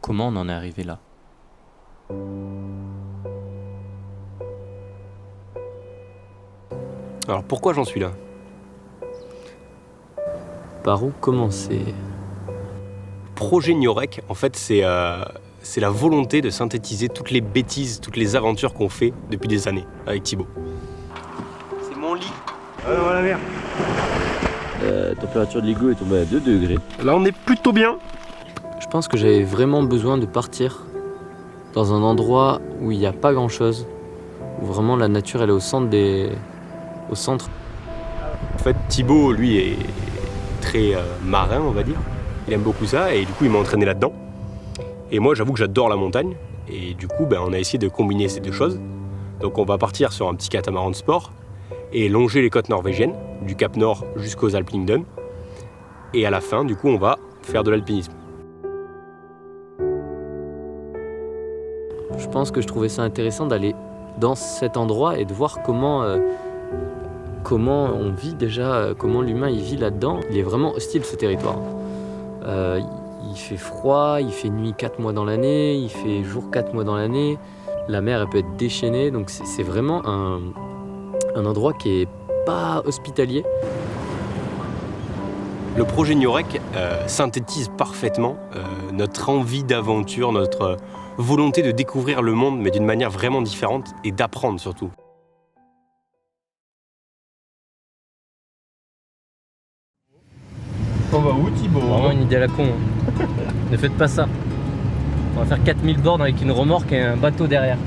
comment on en est arrivé là. Alors pourquoi j'en suis là? Par où commencer? Projet Gnorec, en fait, c'est la volonté de synthétiser toutes les bêtises, toutes les aventures qu'on fait depuis des années avec Thibaut. C'est mon lit. Voilà bien. Température de l'igloo est tombée à 2 degrés. Là, on est plutôt bien. Je pense que j'avais vraiment besoin de partir dans un endroit où il n'y a pas grand-chose, où vraiment la nature elle est au centre. En fait, Thibaut, lui, est très marin, on va dire. Il aime beaucoup ça et du coup, il m'a entraîné là-dedans. Et moi, j'avoue que j'adore la montagne. Et du coup, on a essayé de combiner ces deux choses. Donc, on va partir sur un petit catamaran de sport et longer les côtes norvégiennes, du Cap Nord jusqu'aux Alpes Lingdon. Et à la fin, du coup, on va faire de l'alpinisme. Je pense que je trouvais ça intéressant d'aller dans cet endroit et de voir comment on vit déjà, comment l'humain il vit là-dedans. Il est vraiment hostile ce territoire. Il fait froid, il fait nuit 4 mois dans l'année, il fait jour 4 mois dans l'année. La mer elle peut être déchaînée, donc c'est vraiment un endroit qui est pas hospitalier. Le projet Gnorec synthétise parfaitement notre envie d'aventure, notre volonté de découvrir le monde, mais d'une manière vraiment différente et d'apprendre surtout. On va où, Thibaut? Vraiment une idée à la con. Hein. Ne faites pas ça. On va faire 4000 bornes avec une remorque et un bateau derrière.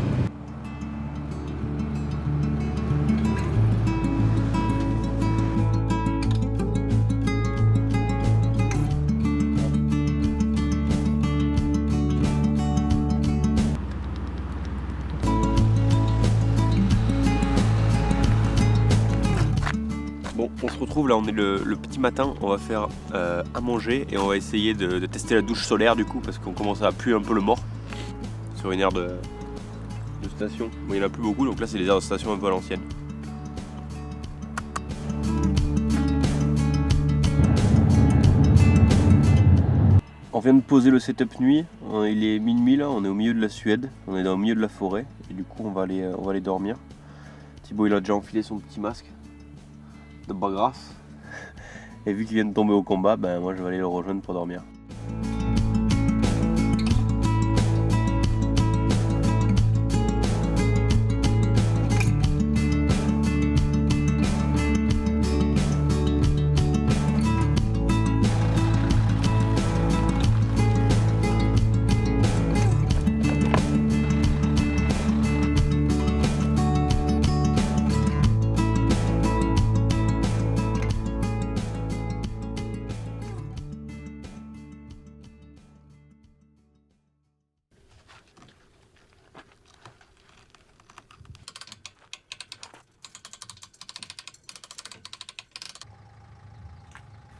Bon, on se retrouve là, on est le petit matin, on va faire à manger et on va essayer de tester la douche solaire du coup parce qu'on commence à puer un peu le mort sur une aire de station. Bon, il n'y en a plus beaucoup donc là c'est les aires de station un peu à l'ancienne. On vient de poser le setup nuit, il est minuit là, on est au milieu de la Suède, on est au milieu de la forêt et du coup on va aller dormir. Thibaut il a déjà enfilé son petit masque de bas grasse. Et vu qu'il vient de tomber au combat, moi je vais aller le rejoindre pour dormir.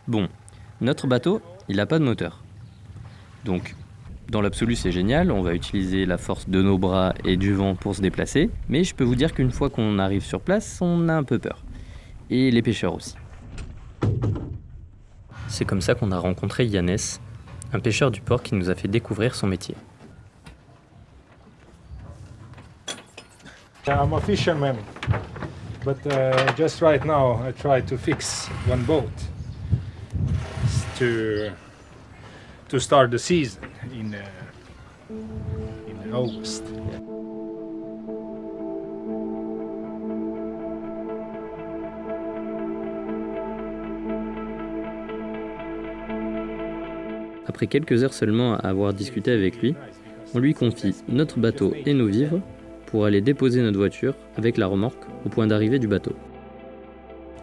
Bon, notre bateau, il n'a pas de moteur. Donc, dans l'absolu, c'est génial. On va utiliser la force de nos bras et du vent pour se déplacer. Mais je peux vous dire qu'une fois qu'on arrive sur place, on a un peu peur. Et les pêcheurs aussi. C'est comme ça qu'on a rencontré Yannes, un pêcheur du port qui nous a fait découvrir son métier. I'm a fisherman, but just right now I try to fix one boat to start the season in August. Après quelques heures seulement à avoir discuté avec lui, on lui confie notre bateau et nos vivres pour aller déposer notre voiture avec la remorque au point d'arrivée du bateau.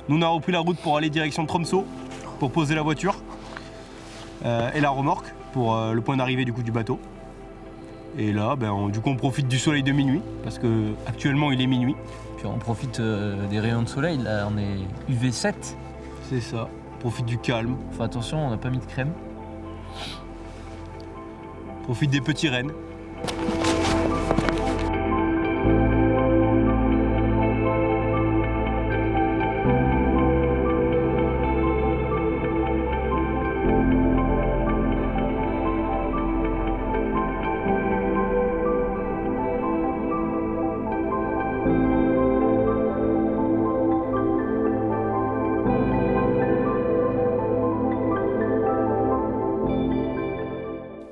Nous on a repris la route pour aller direction Tromsø pour poser la voiture et la remorque pour le point d'arrivée du coup du bateau. Et là du coup on profite du soleil de minuit parce que actuellement il est minuit. Puis on profite des rayons de soleil, là on est UV7. C'est ça, on profite du calme, Faut attention, on n'a pas mis de crème. on profite des petits rennes.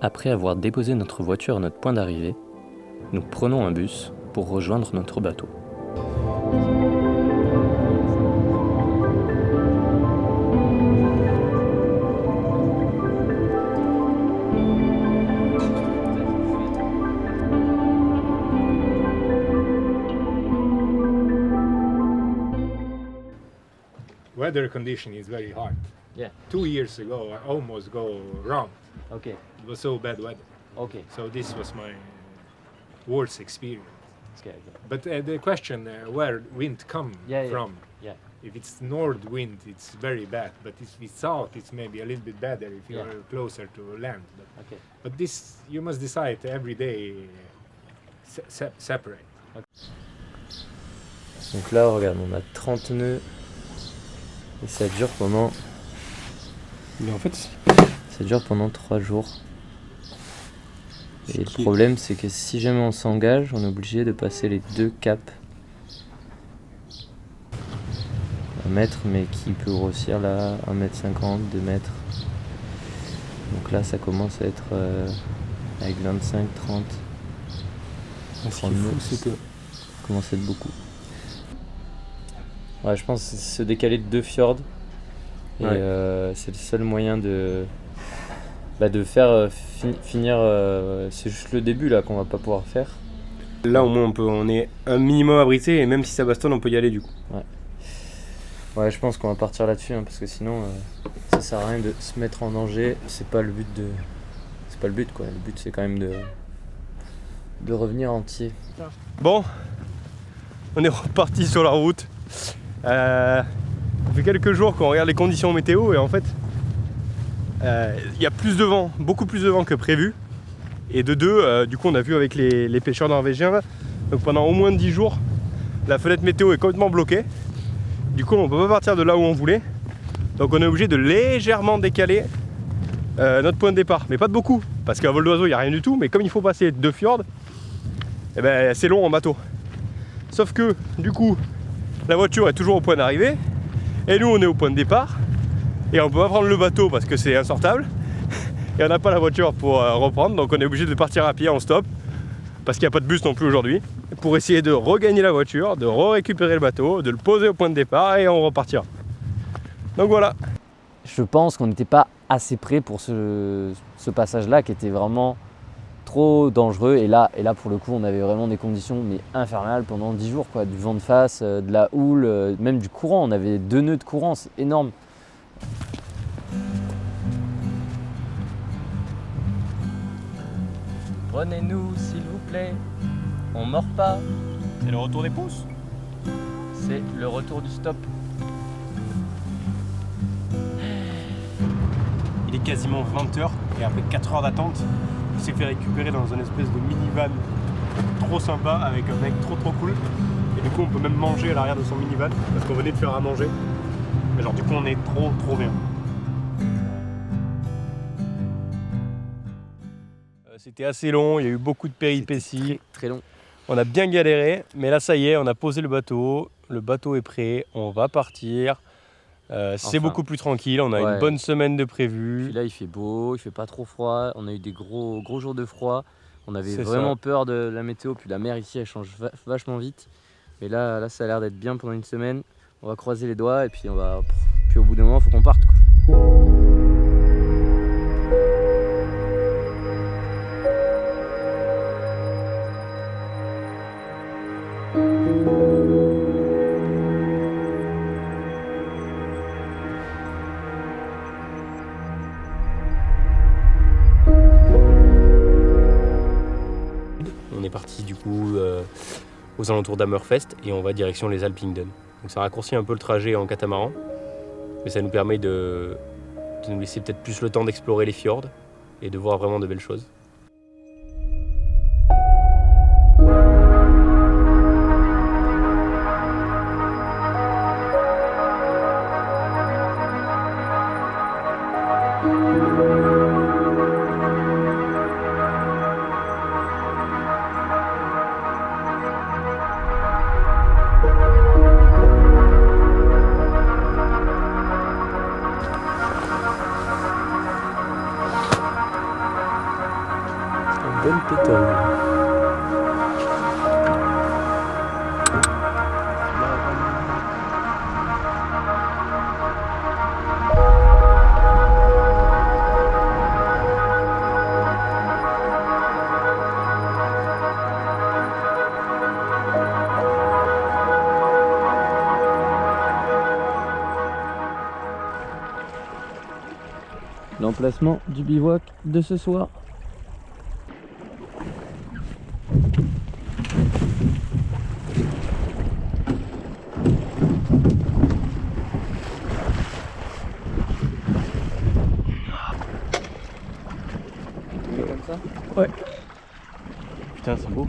Après avoir déposé notre voiture à notre point d'arrivée, nous prenons un bus pour rejoindre notre bateau. Weather condition is very hard. Yeah. 2 years ago, I almost go wrong. Ok, It was so bad weather. ok. So this was my worst experience. Ok. But the question where wind come Yeah. from? Yeah. If it's north wind, it's very bad. But if it's south, it's maybe a little bit better if you're Yeah. closer to land. Ok. But this you must decide every day separate. Donc là, regarde, on a 30 nœuds et ça dure pendant, Mais en fait, ça dure pendant 3 jours. Et le qui est- problème, c'est que si jamais on s'engage, on est obligé de passer les 2 caps. 1 mètre, mais qui peut grossir là, 1,50 m, 2 mètres. Donc là, ça commence à être avec 25, 30. ce qui est fou, c'est que Ça commence à être beaucoup. Ouais, je pense que c'est se décaler de 2 fjords. Et Ouais. c'est le seul moyen de faire finir. C'est juste le début là qu'on va pas pouvoir faire. là au moins on est un minimum abrité et même si ça bastonne on peut y aller du coup. Ouais, je pense qu'on va partir là-dessus hein, parce que sinon ça sert à rien de se mettre en danger. C'est pas le but quoi. Le but c'est quand même de revenir entier. Bon, on est reparti sur la route. Ça fait quelques jours qu'on regarde les conditions météo et en fait il y a plus de vent, beaucoup plus de vent que prévu. Et de deux, du coup on a vu avec les pêcheurs norvégiens, donc pendant au moins 10 jours, la fenêtre météo est complètement bloquée. Du coup on peut pas partir de là où on voulait. Donc on est obligé de légèrement décaler notre point de départ. Mais pas de beaucoup, parce qu'à vol d'oiseau il n'y a rien du tout. Mais comme il faut passer 2 fjords, eh ben, c'est long en bateau. Sauf que du coup la voiture est toujours au point d'arrivée et nous on est au point de départ et on peut pas prendre le bateau parce que c'est insortable et on n'a pas la voiture pour reprendre, donc on est obligé de partir à pied en stop parce qu'il n'y a pas de bus non plus aujourd'hui pour essayer de regagner la voiture, de récupérer le bateau, de le poser au point de départ et on repartira. Donc voilà. Je pense qu'on n'était pas assez prêt pour ce passage-là qui était vraiment trop dangereux. Et là, pour le coup, on avait vraiment des conditions mais infernales pendant 10 jours. Quoi. Du vent de face, de la houle, même du courant. On avait 2 nœuds de courant, c'est énorme. Prenez-nous, s'il vous plaît. On mord pas. C'est le retour des pousses. C'est le retour du stop. Il est quasiment 20h et après 4 heures d'attente, il s'est fait récupérer dans une espèce de minivan trop sympa avec un mec trop cool. Et du coup on peut même manger à l'arrière de son minivan parce qu'on venait de faire à manger. Mais genre du coup on est trop bien. C'était assez long, il y a eu beaucoup de péripéties. Très long. On a bien galéré, mais là ça y est, on a posé le bateau est prêt, on va partir. C'est Enfin. beaucoup plus tranquille, on a Ouais. une bonne semaine de Puis prévu. là, il fait beau, il fait pas trop froid. On a eu des gros jours de froid. On avait C'est vraiment ça. peur de la météo. Puis la mer ici, elle change vachement vite. Mais là, ça a l'air d'être bien pendant une semaine. On va croiser les doigts et puis puis au bout d'un moment, il faut qu'on parte, quoi. On est parti du coup aux alentours d'Hammerfest et on va direction les Alpingdon. Donc ça raccourcit un peu le trajet en catamaran, mais ça nous permet de nous laisser peut-être plus le temps d'explorer les fjords et de voir vraiment de belles choses. bonne pétole. L'emplacement du bivouac de ce soir. Comme ça ? Ouais. Putain, c'est beau.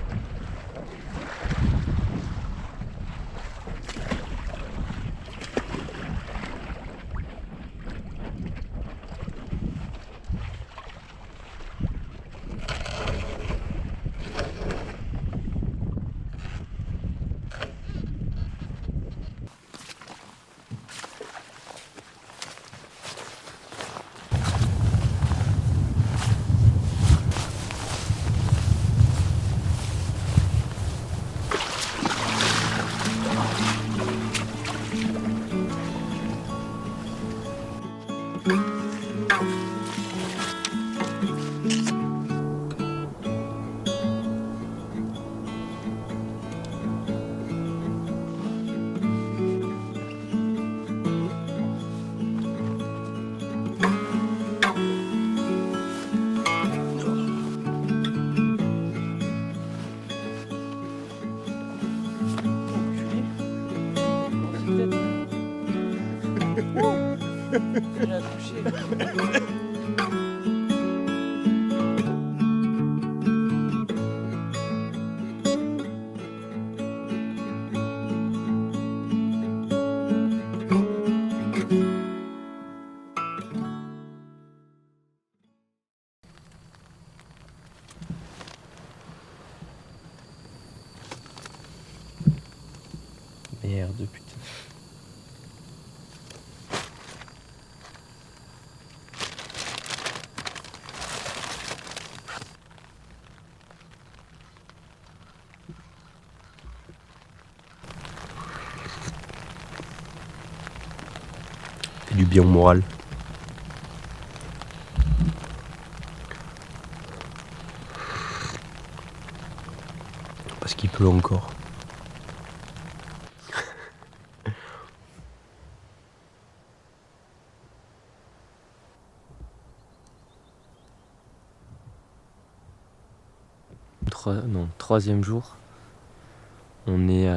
Déjà touché. Merde, putain. Fait du bien au moral. Parce qu'il pleut encore. Troisième jour, on est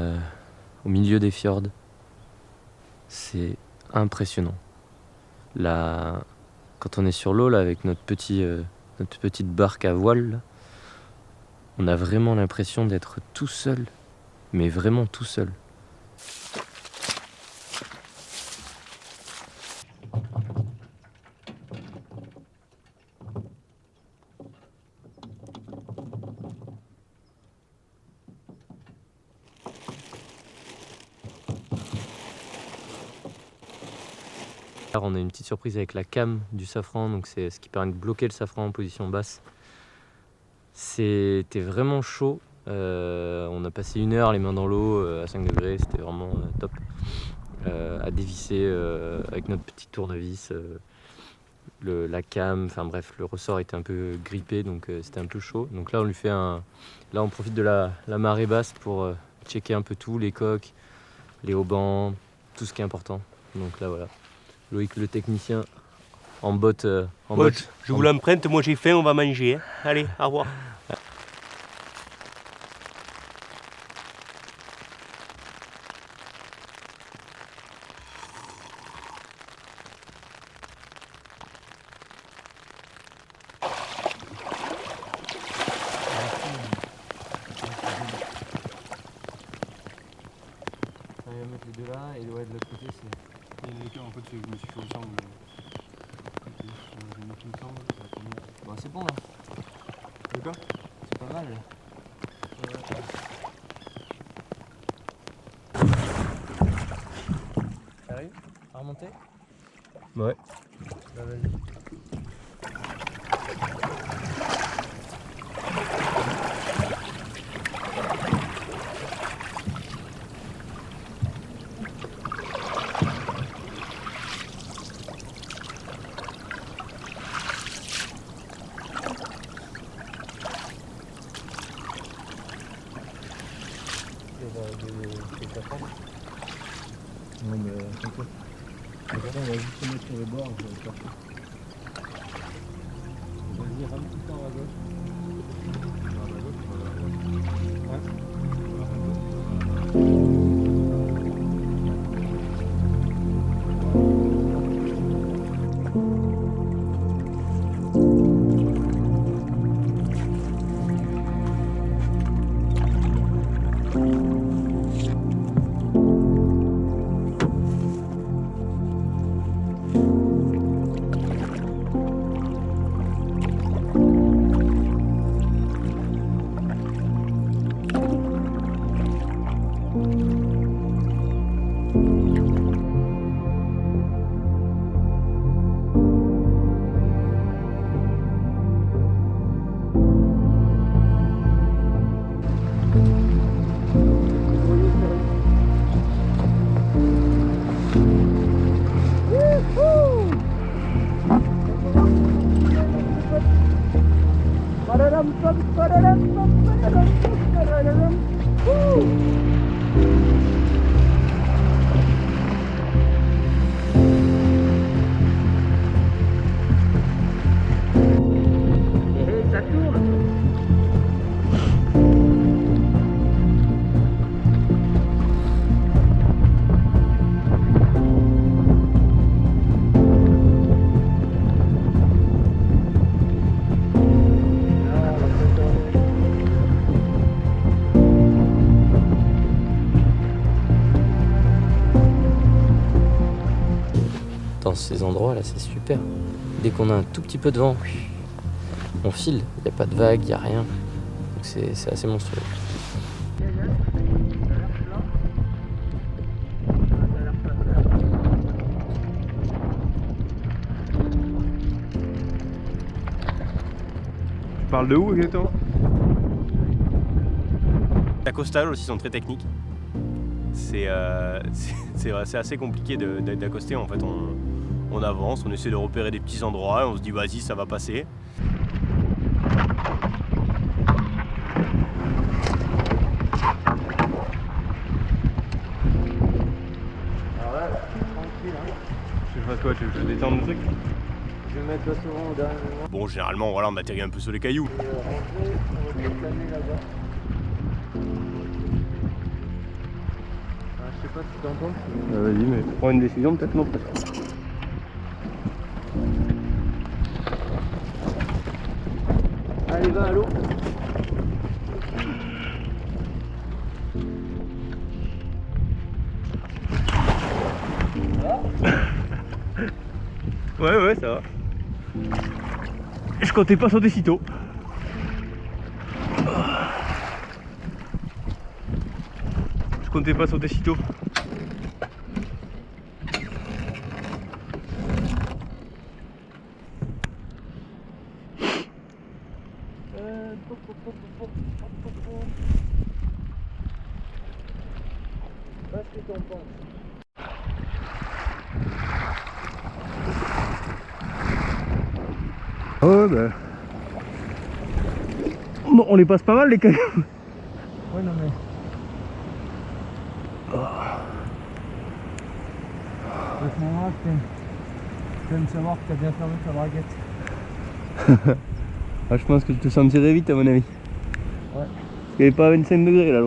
au milieu des fjords. C'est impressionnant. Là, quand on est sur l'eau là, avec notre petite barque à voile, là, on a vraiment l'impression d'être tout seul, mais vraiment tout seul. On a une petite surprise avec la came du safran, donc c'est ce qui permet de bloquer le safran en position basse. C'était vraiment chaud. On a passé 1 heure les mains dans l'eau à 5 degrés, c'était vraiment top. À dévisser avec notre petit tournevis la came, enfin bref, le ressort était un peu grippé, donc c'était un peu chaud. Donc là on lui fait là on profite de la marée basse pour checker un peu tout, les coques, les haubans, tout ce qui est important. Donc là voilà. Loïc le technicien en botte. Je vous l'emprunte, moi j'ai faim, on va manger. Hein. Allez, au revoir. On va mettre les deux là et de l'autre côté c'est. En fait, je me suis fait au sang. Bon, c'est bon là. D'accord. C'est pas mal. T'arrives à remonter? Ouais. Bah vas-y. mais t'inquiète. Regarde, on va juste se mettre sur le bord, je vais le chercher. Vas-y, rame tout le temps à gauche. Dans ces endroits là, c'est super. Dès qu'on a un tout petit peu de vent, on file, il n'y a pas de vagues, il n'y a rien. Donc c'est assez monstrueux. Tu parles de où exactement? Les accostages aussi sont très techniques. C'est assez compliqué d'accoster. En fait, on avance, on essaie de repérer des petits endroits, et on se dit vas-y, ça va passer. Alors là, tranquille, hein. Tu fais quoi? Tu veux détendre le truc? Je vais mettre le second au dernier moment. Bon, généralement, voilà, on atterrit un peu sur les cailloux. Et rentrer, on va se calmer là-bas. Je sais pas si tu entends. Vas-y, mais prends une décision, peut-être non, peut-être. Allez, va à l'eau. Ouais, ça va. Je comptais pas sauter si tôt. Je comptais pas sauter si tôt. Qu'est-ce que t'en penses? Ouais, bah. Bon, on les passe pas mal les cailloux. Ouais, non, mais. À ce moment-là, tu aimes savoir que tu as bien fermé ta braguette. Ah, je pense que je te sentirais vite à mon avis. Ouais. Il n'est pas à 25 degrés là.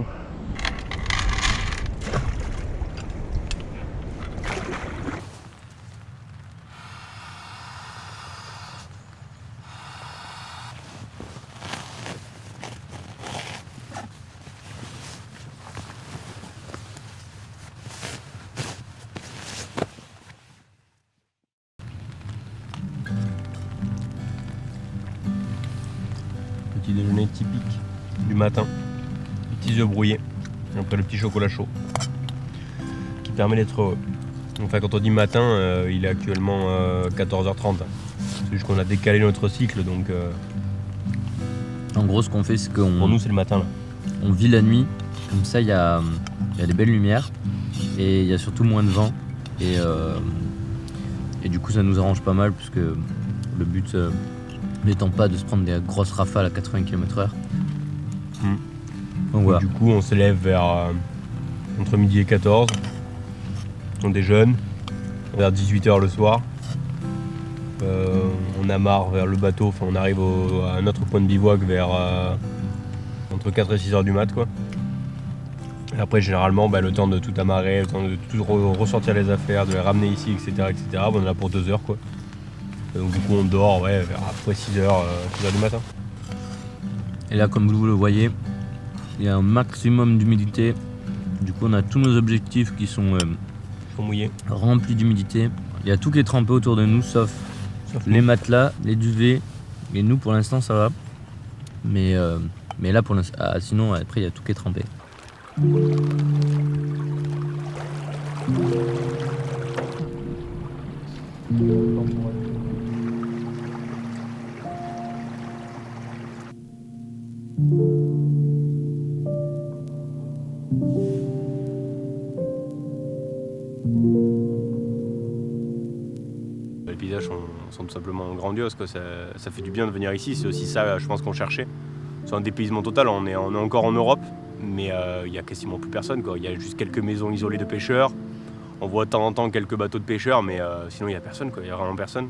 Petit déjeuner typique du matin, les petits œufs brouillés, après le petit chocolat chaud, qui permet d'être heureux. Enfin, quand on dit matin, il est actuellement 14h30. C'est juste qu'on a décalé notre cycle, donc En gros, ce qu'on fait, c'est pour qu'on nous c'est le matin là. on vit la nuit. Comme ça, il y a des belles lumières et il y a surtout moins de vent. Et du coup, ça nous arrange pas mal puisque le but n'étant pas de se prendre des grosses rafales à 80 km/h. Donc voilà. Du coup, on se lève vers entre midi et 14. On déjeune vers 18h le soir. On amarre vers le bateau, enfin on arrive à un autre point de bivouac vers entre 4 et 6h du mat quoi. Et après généralement le temps de tout amarrer, le temps de tout ressortir les affaires, de les ramener ici, etc. On est là pour 2 heures quoi. Et donc du coup on dort vers après 6h du matin. Et là, comme vous le voyez, il y a un maximum d'humidité. Du coup, on a tous nos objectifs qui sont Mouillés. remplis d'humidité. Il y a tout qui est trempé autour de nous, sauf les matelas, les duvets. Et nous, pour l'instant, ça va. Mais là, pour l'instant, sinon, après, il y a tout qui est trempé. Les paysages sont tout simplement grandioses quoi. Ça fait du bien de venir ici, c'est aussi ça je pense qu'on cherchait. C'est un dépaysement total, on est encore en Europe, mais il y a quasiment plus personne quoi. Il y a juste quelques maisons isolées de pêcheurs. On voit de temps en temps quelques bateaux de pêcheurs, mais sinon il n'y a personne quoi, il n'y a vraiment personne.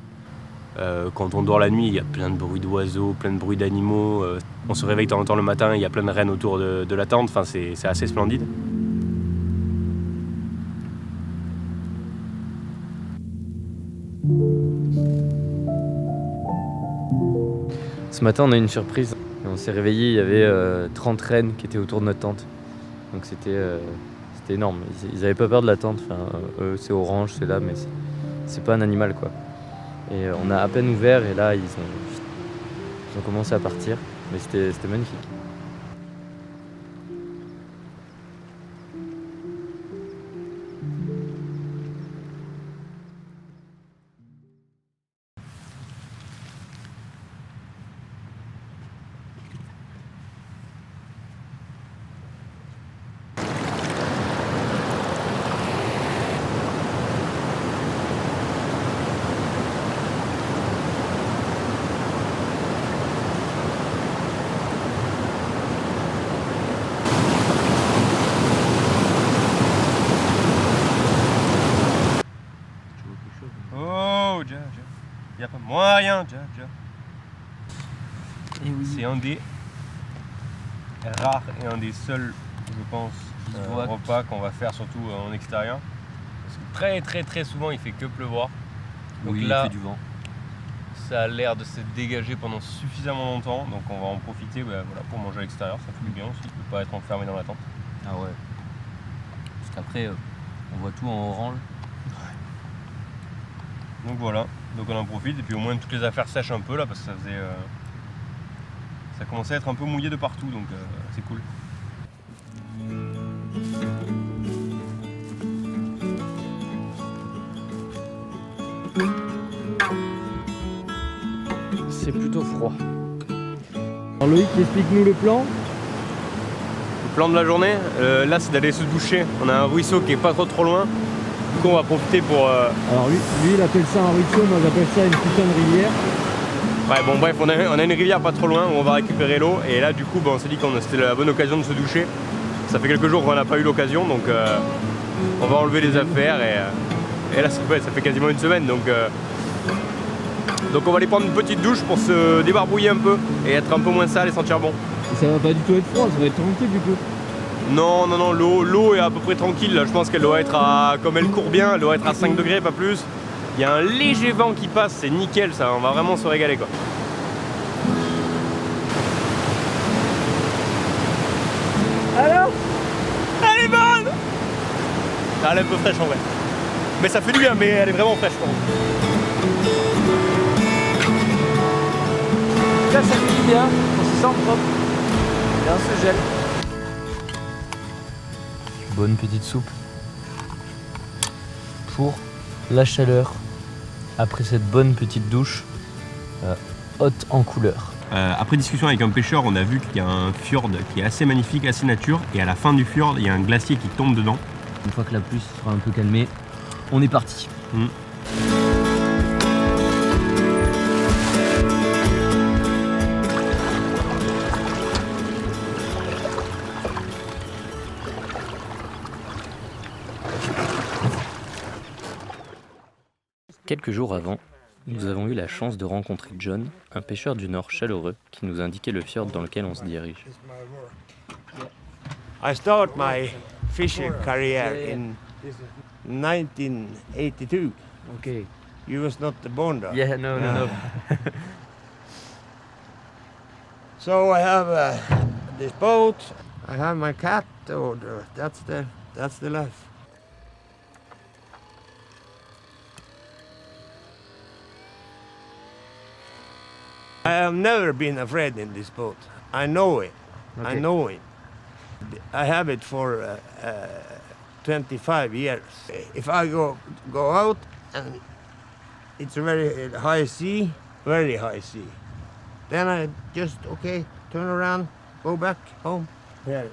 Quand on dort la nuit, il y a plein de bruits d'oiseaux, plein de bruits d'animaux. On se réveille de temps en temps le matin, il y a plein de rennes autour de la tente, enfin, c'est assez splendide. Ce matin, on a eu une surprise. On s'est réveillé, il y avait 30 rennes qui étaient autour de notre tente. Donc c'était énorme. Ils n'avaient pas peur de la tente. Enfin, eux, c'est orange, c'est là, mais c'est pas un animal quoi. Et on a à peine ouvert et là, ils ont commencé à partir. Mais c'était magnifique. Il n'y a pas moyen, Et oui. C'est un des rares et un des seuls, je pense, repas qu'on va faire surtout en extérieur. Parce que très souvent il fait que pleuvoir. Donc Oui, là, il fait du vent. ça a l'air de se dégager pendant suffisamment longtemps, donc on va en profiter pour manger à l'extérieur, ça fait du bien aussi, de ne pas être enfermé dans la tente. Ah ouais. Parce qu'après, on voit tout en orange. Donc voilà, donc on en profite et puis au moins toutes les affaires sèchent un peu là parce que ça commençait à être un peu mouillé de partout, donc c'est cool. C'est plutôt froid. Alors Loïc, explique-nous le plan. Le plan de la journée, là c'est d'aller se doucher. On a un ruisseau qui est pas trop loin. Du coup on va profiter pour... Alors lui il appelle ça un ruisseau, moi j'appelle ça une putain de rivière. Ouais bon bref, on a une rivière pas trop loin où on va récupérer l'eau. Et là du coup on s'est dit que c'était la bonne occasion de se doucher. Ça fait quelques jours qu'on n'a pas eu l'occasion, donc on va enlever les affaires. Et là ça fait quasiment une semaine. Donc on va aller prendre une petite douche pour se débarbouiller un peu et être un peu moins sale et sentir bon. Et ça va pas du tout être froid, ça va être tranquille du coup. Non, l'eau est à peu près tranquille, là. Je pense qu'elle doit être comme elle court bien, elle doit être à 5 degrés, pas plus. Il y a un léger vent qui passe, c'est nickel ça, on va vraiment se régaler quoi. Alors Elle est bonne! Elle est un peu fraîche en vrai. Mais ça fait du bien, mais elle est vraiment fraîche par contre. Là, ça fait du bien, on se sent propre. Et on se gèle. Bonne petite soupe pour la chaleur après cette bonne petite douche haute en couleur. Après discussion avec un pêcheur, on a vu qu'il y a un fjord qui est assez magnifique, assez nature, et à la fin du fjord, il y a un glacier qui tombe dedans. Une fois que la pluie sera un peu calmée, on est parti. Quelques jours avant, nous avons eu la chance de rencontrer John, un pêcheur du Nord chaleureux, qui nous indiquait le fjord dans lequel on se dirige. I started my fishing career in 1982. Okay. You was not born there. Yeah, no. So I have this boat. I have my cat. That's the life. I have never been afraid in this boat. I know it. Okay. I know it. I have it for 25 years. If I go out and it's a very high sea, then I just, turn around, go back home. Yeah.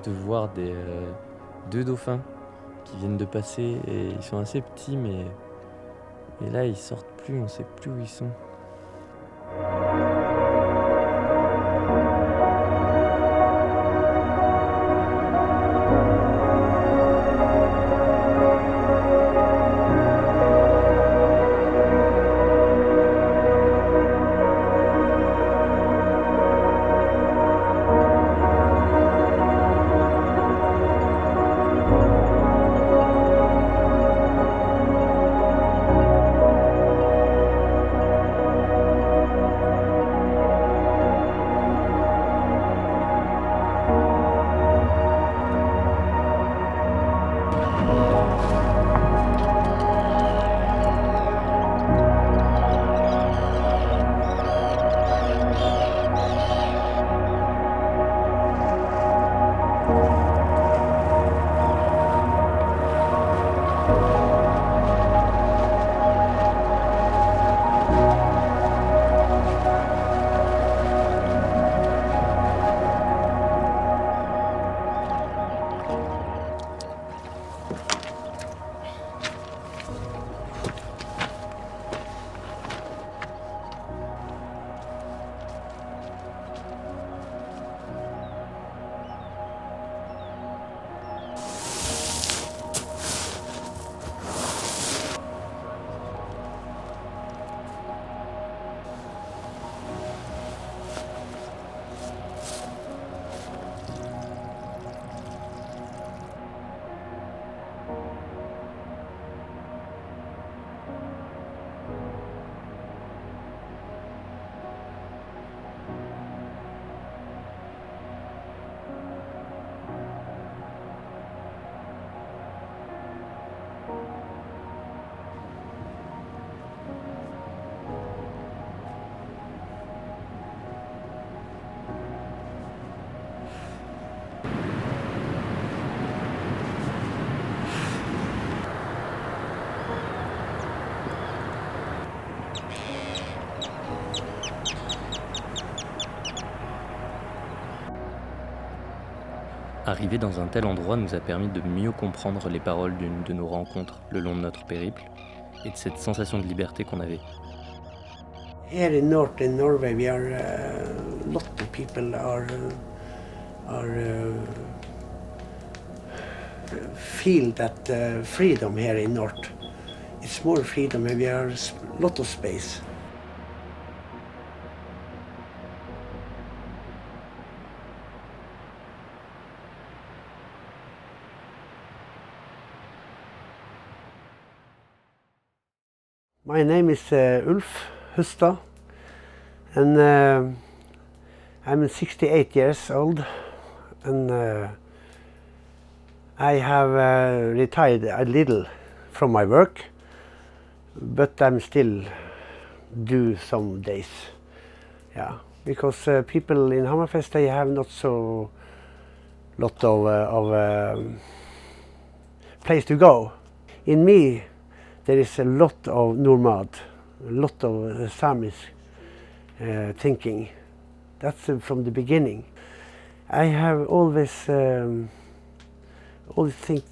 De voir deux dauphins qui viennent de passer et ils sont assez petits mais là ils sortent plus, on sait plus où ils sont. Arriver dans un tel endroit nous a permis de mieux comprendre les paroles d'une de nos rencontres le long de notre périple et de cette sensation de liberté qu'on avait. Here in Norway, we are lot of people feel that freedom here in North. It's more freedom. We are lot of space. My name is Ulf Hustad, and I'm 68 years old, and I have retired a little from my work, but I'm still do some days. Yeah, because people in Hammerfest, they have not so lot of place to go. In me, there is a lot of nomad, a lot of Samish thinking. That's from the beginning. I have always think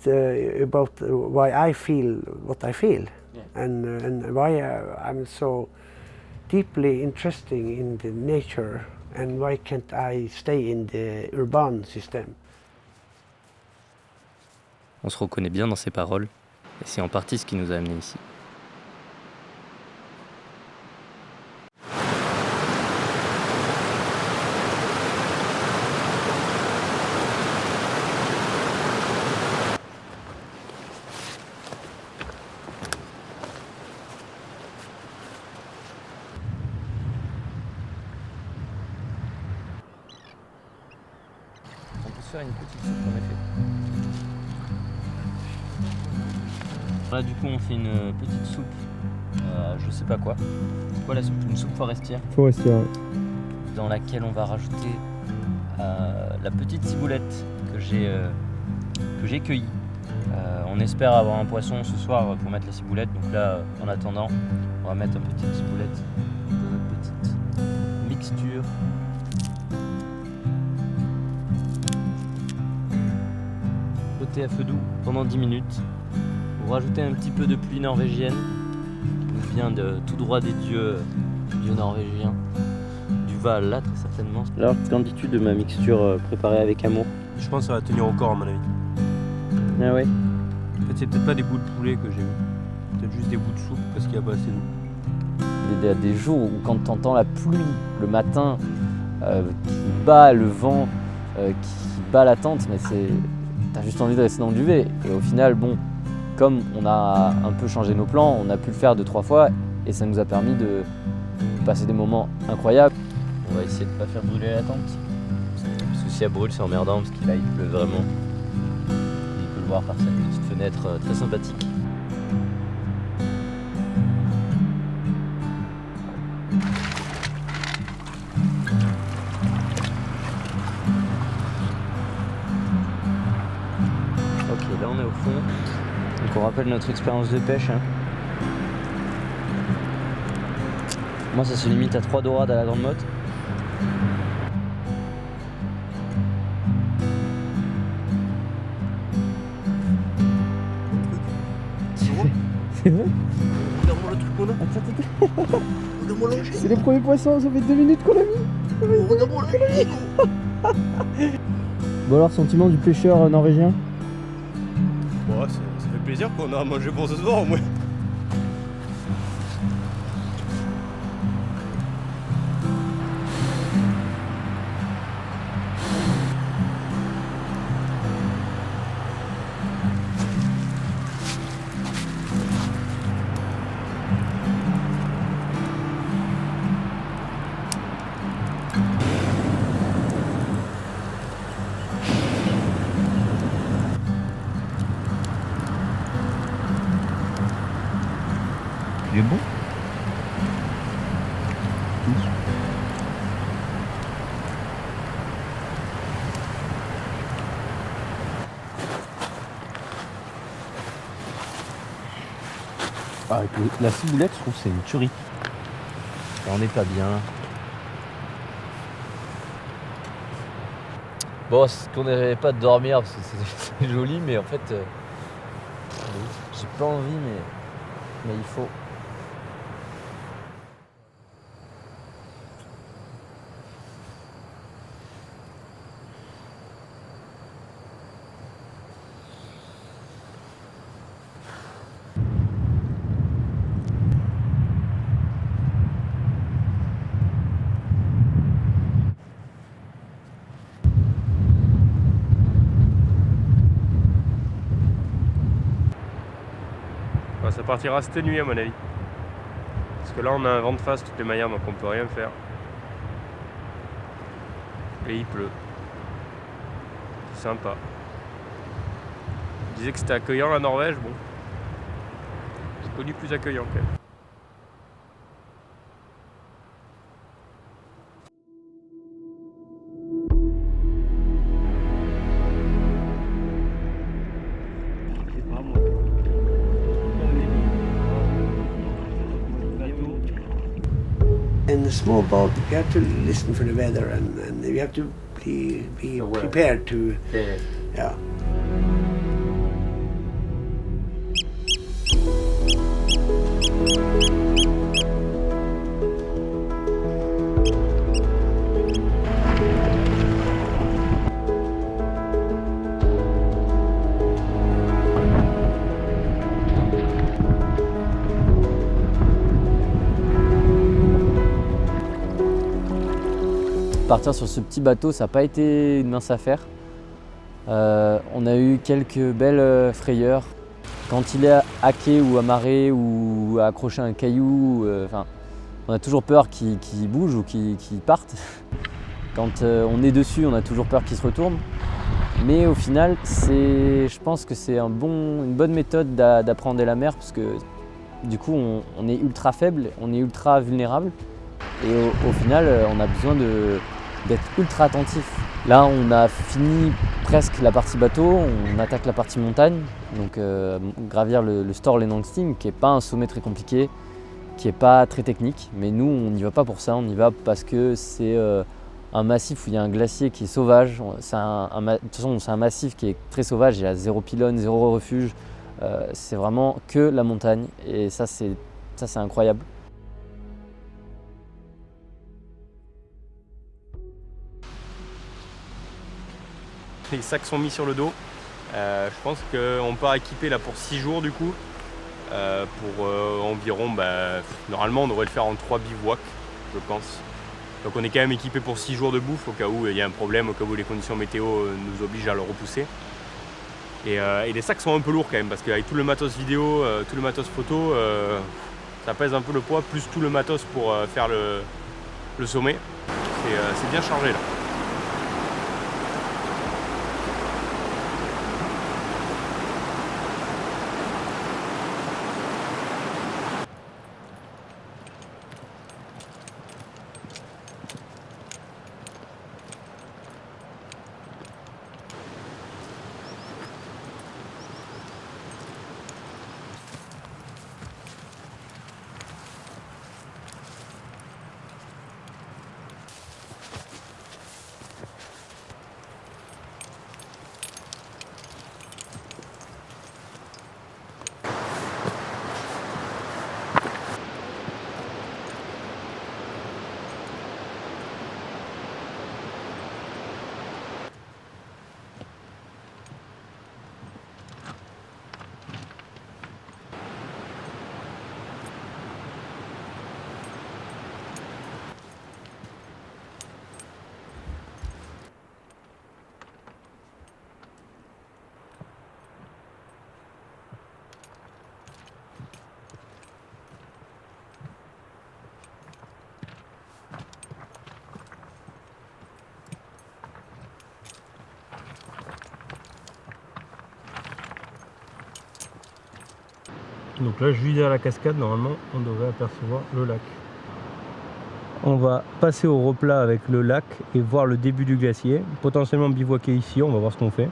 about why I feel what I feel, and why I'm so deeply interested in the nature, and why can't I stay in the urban system. On se reconnaît bien dans ses paroles, et c'est en partie ce qui nous a amenés ici. On peut se faire une petite soupe en effet. Là du coup on fait une petite soupe, je sais pas quoi. C'est quoi la soupe? Une soupe forestière. Forestière. Dans laquelle on va rajouter la petite ciboulette que j'ai cueillie. On espère avoir un poisson ce soir pour mettre la ciboulette, donc là en attendant on va mettre une petite ciboulette dans notre petite mixture. Sauter à feu doux pendant 10 minutes. Pour rajouter un petit peu de pluie norvégienne qui nous vient tout droit des dieux norvégiens. Du Val là très certainement. Alors qu'en dis-tu de ma mixture préparée avec amour? Je pense que ça va tenir au corps à mon avis. Ah ouais. En fait, c'est peut-être pas des bouts de poulet que j'ai eu. Peut-être juste des bouts de soupe parce qu'il n'y a pas assez d'eau. Il y a des jours où quand tu entends la pluie le matin qui bat le vent, qui bat la tente, mais t'as juste envie de rester dans le duvet. Et au final, bon, comme on a un peu changé nos plans, on a pu le faire 2-3 fois et ça nous a permis de passer des moments incroyables. On va essayer de ne pas faire brûler la tente. Parce que si elle brûle, c'est emmerdant parce qu'il pleut vraiment. Il peut le voir par cette petite fenêtre très sympathique. Ok, là on est au fond. Donc on rappelle notre expérience de pêche. Hein. Moi ça se limite à 3 dorades à la grande motte. C'est vrai? Regarde-moi le truc qu'on a. Attends. Regarde-moi l'engin. C'est les premiers poissons, ça fait 2 minutes qu'on l'a mis. Regarde-moi l'engin. Bon alors, sentiment du pêcheur norvégien? Bon, ça fait plaisir qu'on a à manger pour ce soir au moins. Il est bon. Ah, la ciboulette, je trouve que c'est une tuerie. On n'est pas bien. Bon, c'est qu'on n'arrivait pas de dormir parce que c'est joli, mais en fait, j'ai pas envie, mais il faut. Ça partira cette nuit à mon avis. Parce que là on a un vent de face de toutes les manières donc on peut rien faire. Et il pleut. C'est sympa. Je disais que c'était accueillant la Norvège, bon. connu plus accueillant quand même. In a small boat, you have to listen for the weather and you have to be prepared to, yeah. Partir sur ce petit bateau, ça n'a pas été une mince affaire. On a eu quelques belles frayeurs. Quand il est haqué ou amarré ou accroché à un caillou, on a toujours peur qu'il bouge ou qu'il parte. Quand on est dessus, on a toujours peur qu'il se retourne. Mais au final, je pense que c'est une bonne méthode d'appréhender la mer parce que du coup, on est ultra faible, on est ultra vulnérable. Et au final, on a besoin d'être ultra attentif. Là, on a fini presque la partie bateau, on attaque la partie montagne, donc gravir le Storle et Nangsting, qui n'est pas un sommet très compliqué, qui n'est pas très technique, mais nous, on n'y va pas pour ça, on y va parce que c'est un massif où il y a un glacier qui est sauvage. De toute façon, c'est un massif qui est très sauvage, il y a 0 pylône, 0 refuge, c'est vraiment que la montagne, et ça, c'est incroyable. Les sacs sont mis sur le dos. Je pense qu'on part équiper là pour 6 jours du coup. Pour environ, normalement on devrait le faire en 3 bivouacs, je pense. Donc on est quand même équipé pour 6 jours de bouffe au cas où il y a un problème, au cas où les conditions météo nous obligent à le repousser. Et les sacs sont un peu lourds quand même parce qu'avec tout le matos vidéo, tout le matos photo, ça pèse un peu le poids, plus tout le matos pour faire le sommet. C'est bien chargé là. Donc là, juste derrière la cascade, normalement, on devrait apercevoir le lac. On va passer au replat avec le lac et voir le début du glacier. Potentiellement bivouaquer ici, on va voir ce qu'on fait.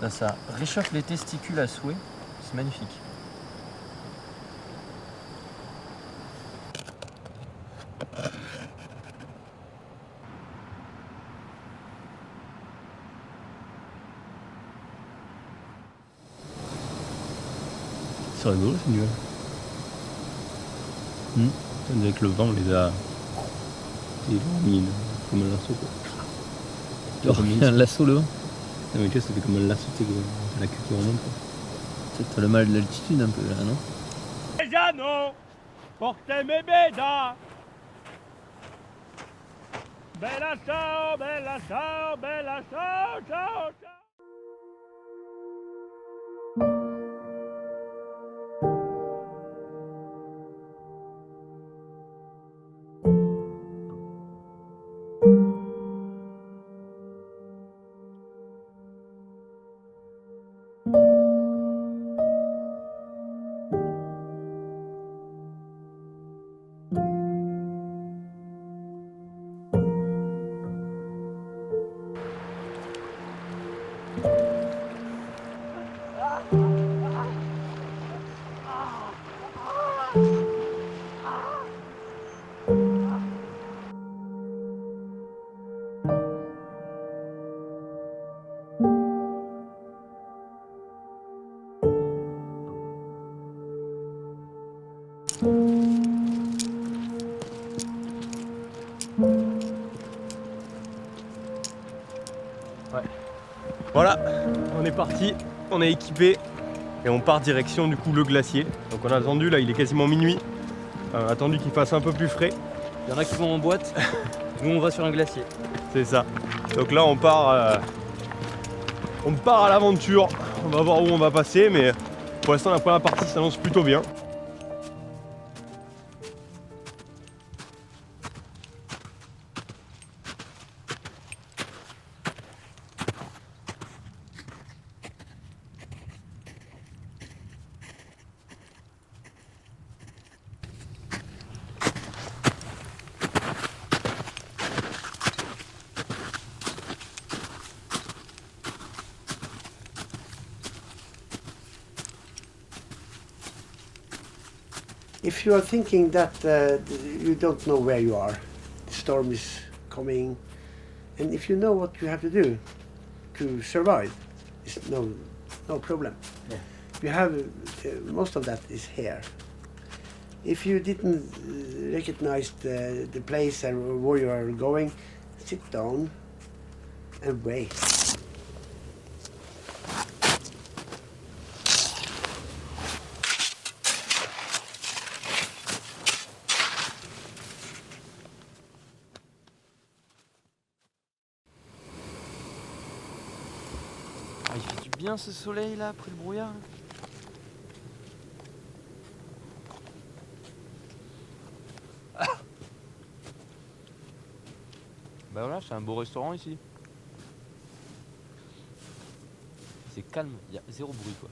Ça réchauffe les testicules à souhait, c'est magnifique. C'est rigolo ce nuage. Avec le vent, on les a mis comme un lasso quoi. Un lasso le vent. Non mais tu vois, ça fait comme un lasso, tu sais, la queue qui remonte. Peut-être le mal de l'altitude un peu là, non? Déjà non. Portez-moi beda. Bella ciao, bella ciao, bella ciao, ciao, ciao. Voilà, on est parti, on est équipé et on part direction du coup le glacier. Donc on a attendu, là il est quasiment minuit, on a attendu qu'il fasse un peu plus frais. Il y en a qui vont en boîte, nous on va sur un glacier. C'est ça. Donc là on part à l'aventure, on va voir où on va passer, mais pour l'instant la première partie s'annonce plutôt bien. If you are thinking that you don't know where you are, the storm is coming, and if you know what you have to do to survive, it's no problem. Yeah. You have most of that is here. If you didn't recognize the place and where you are going, sit down and wait. Il fait du bien ce soleil là après le brouillard. Bah voilà, c'est un beau restaurant ici. C'est calme, il y a zéro bruit quoi.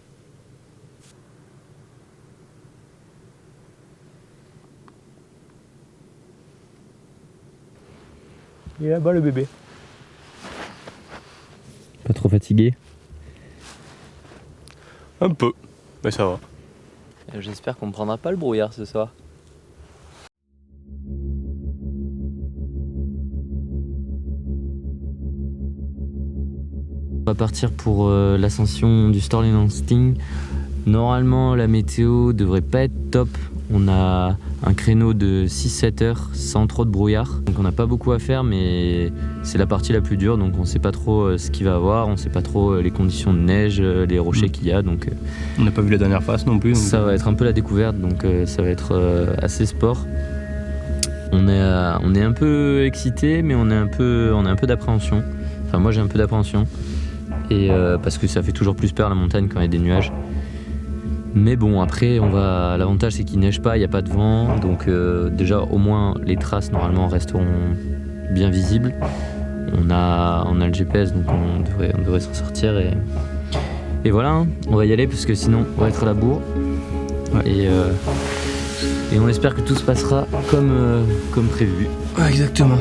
Et là-bas le bébé. Pas trop fatigué? Un peu, mais ça va. J'espère qu'on ne prendra pas le brouillard ce soir. On va partir pour l'ascension du Storlinglandsting. Normalement la météo devrait pas être top. On a un créneau de 6-7 heures sans trop de brouillard. Donc on n'a pas beaucoup à faire, mais c'est la partie la plus dure, donc on sait pas trop ce qu'il va avoir, on sait pas trop les conditions de neige, les rochers qu'il y a. Donc On n'a pas vu la dernière face non plus. ça va être un peu la découverte, donc ça va être assez sport. On est un peu excité, mais on a un peu d'appréhension. Enfin moi j'ai un peu d'appréhension. Et parce que ça fait toujours plus peur la montagne quand il y a des nuages. Mais bon, après, l'avantage c'est qu'il neige pas, il n'y a pas de vent, donc déjà au moins les traces normalement resteront bien visibles. On a le GPS, donc on devrait s'en sortir et voilà, hein, on va y aller parce que sinon on va être à la bourre. Ouais. Et on espère que tout se passera comme prévu. Ouais, exactement.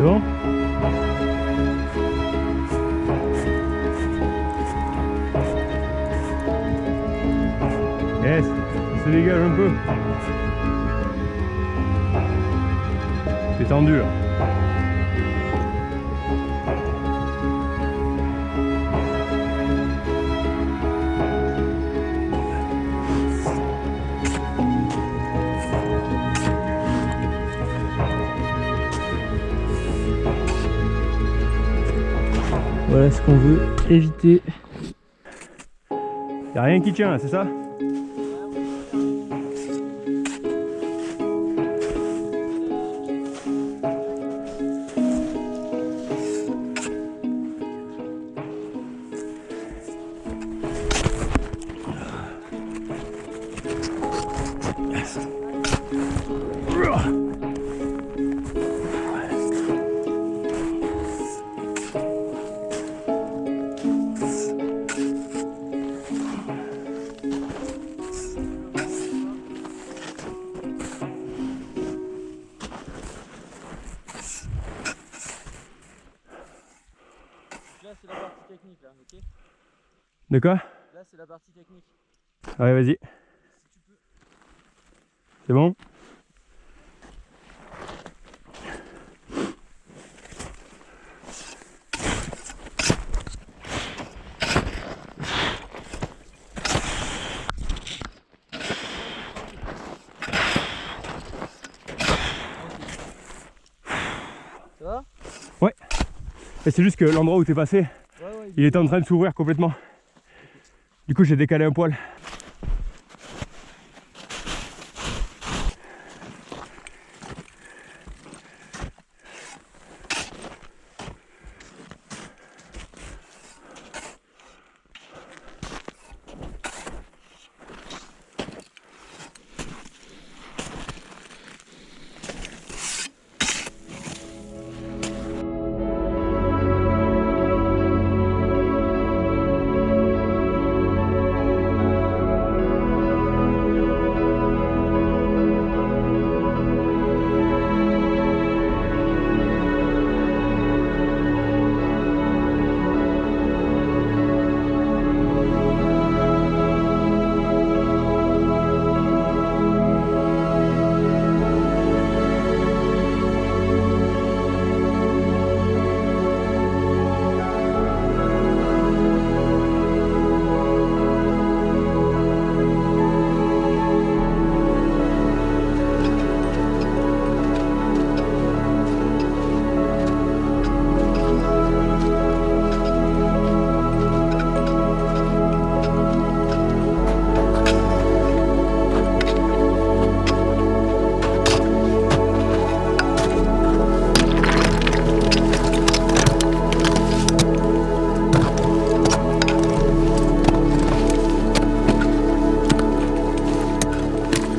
C'est bon? Yes, ça se dégage un peu. C'est tendu là. Voilà ce qu'on veut éviter. Y'a rien qui tient, c'est ça? Là c'est la partie technique là, ok? De quoi? Là c'est la partie technique. Ouais, vas-y. C'est bon? Ça va? Ouais. Et c'est juste que l'endroit où t'es passé, Ouais, il était en train de s'ouvrir complètement. Du coup j'ai décalé un poil.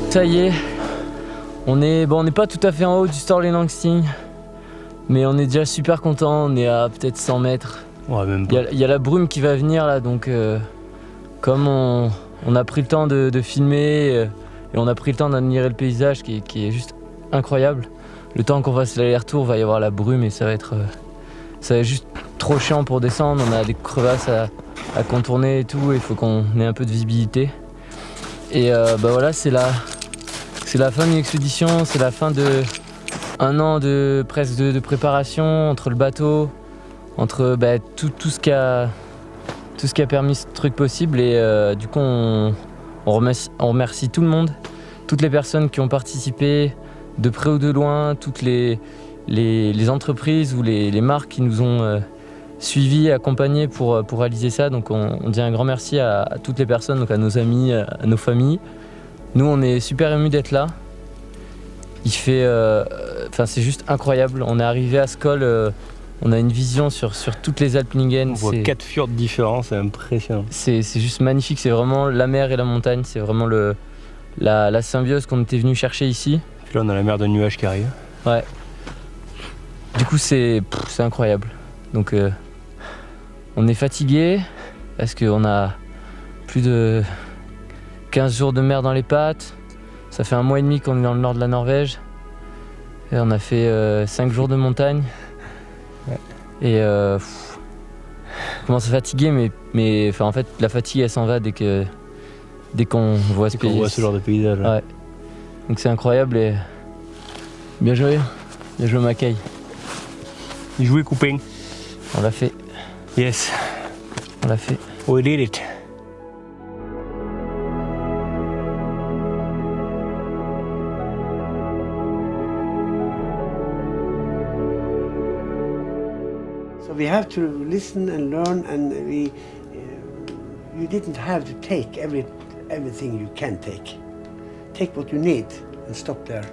Ça y est, on n'est pas tout à fait en haut du Storley Langsing, mais on est déjà super content, on est à peut-être 100 mètres. Ouais, même pas. Il y a la brume qui va venir là, donc comme on a pris le temps de filmer et on a pris le temps d'admirer le paysage qui est juste incroyable, le temps qu'on fasse l'aller-retour, va y avoir la brume et ça va être juste trop chiant pour descendre, on a des crevasses à contourner et tout, il faut qu'on ait un peu de visibilité. Et bah voilà, c'est la fin d'une expédition, c'est la fin de un an presque de préparation entre le bateau, entre tout ce qui a permis ce truc possible. Et du coup, on remercie tout le monde, toutes les personnes qui ont participé, de près ou de loin, toutes les entreprises ou les marques qui nous ont suivis, accompagnés pour réaliser ça. Donc on dit un grand merci à toutes les personnes, donc à nos amis, à nos familles. Nous, on est super émus d'être là. Il fait, c'est juste incroyable. On est arrivé à ce col, on a une vision sur toutes les Alpenligen. On voit 4 fjords différents, c'est impressionnant. C'est juste magnifique. C'est vraiment la mer et la montagne. C'est vraiment la symbiose qu'on était venu chercher ici. Puis là, on a la mer de nuages qui arrive. Ouais. Du coup, c'est incroyable. Donc, on est fatigué parce qu'on a plus de 15 jours de mer dans les pattes. Ça fait 1 mois et demi qu'on est dans le nord de la Norvège. Et on a fait 5 jours de montagne. Et je commence à fatiguer, mais en fait, la fatigue, elle s'en va dès qu'on voit ce Qu'on voit ce genre de paysage. Ouais. Donc c'est incroyable et bien joué Mackay. Bien joué, copain. On l'a fait, Yes, on l'a fait. we did it. So we have to listen and learn, and you didn't have to take everything you can take. Take what you need and stop there.